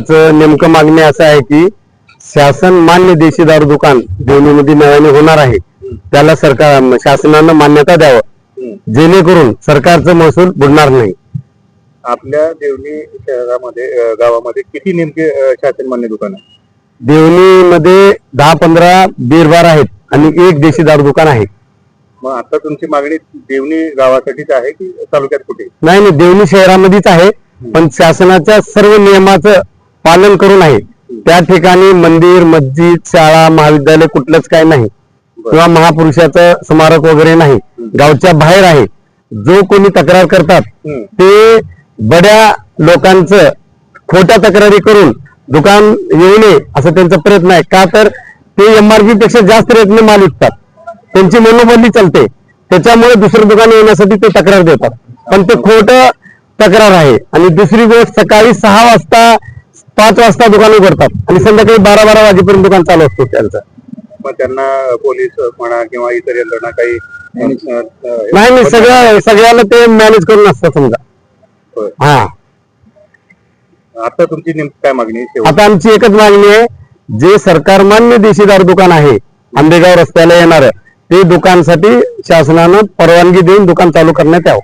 आमचं नेमकं मागणी असं आहे की शासन मान्य देशी दारू दुकान देवणीमध्ये नव्याने होणार आहे, त्याला सरकार शासनानं मान्यता द्यावं, जेणेकरून सरकारचं महसूल बुडणार नाही. आपल्या देवणी शहरामध्ये गावामध्ये किती नेमके शासन मान्य दुकान आहे? देवणीमध्ये 10-15 बीर बार आहेत आणि एक देशी दारू दुकान आहे. मग आता तुमची मागणी देवणी गावासाठीच आहे की तालुक्यात कुठे? नाही नाही, देवणी शहरामध्येच आहे, पण शासनाच्या सर्व नियमाचं पालन करून आहे. त्या ठिकाणी मंदिर, मस्जिद, शाळा, महाविद्यालय कुठलंच काय नाही किंवा महापुरुषाचं स्मारक वगैरे नाही. गावच्या बाहेर आहे. जो कोणी तक्रार करतात ते बड्या लोकांचं खोट्या तक्रारी करून दुकान येऊ नये असं त्यांचा प्रयत्न आहे. का तर ते MRP पेक्षा जास्त रेटने माल विकतात, त्यांची मनोबली चालते, त्याच्यामुळे दुसरं दुकान येण्यासाठी ते तक्रार देतात, पण ते खोटं तक्रार आहे. आणि दुसरी गोष्ट, सकाळी 6 वाजता 5 वाजता दुकान उघडतात आणि संध्याकाळी 12-12 वाजेपर्यंत दुकान चालू असतो त्यांचं. मग त्यांना पोलीस म्हणा किंवा इतर यंत्रणा काही नाही, सगळ्याला ते मॅनेज करून असतात समजा. हा, आता तुमची नेमकी काय मागणी आहे? आता आमची एकच मागणी आहे, जे सरकार मान्य देशी दारू दुकान आहे आंबेगाव रस्त्याला येणार, ते दुकानसाठी शासनानं परवानगी देऊन दुकान चालू करण्यात यावं.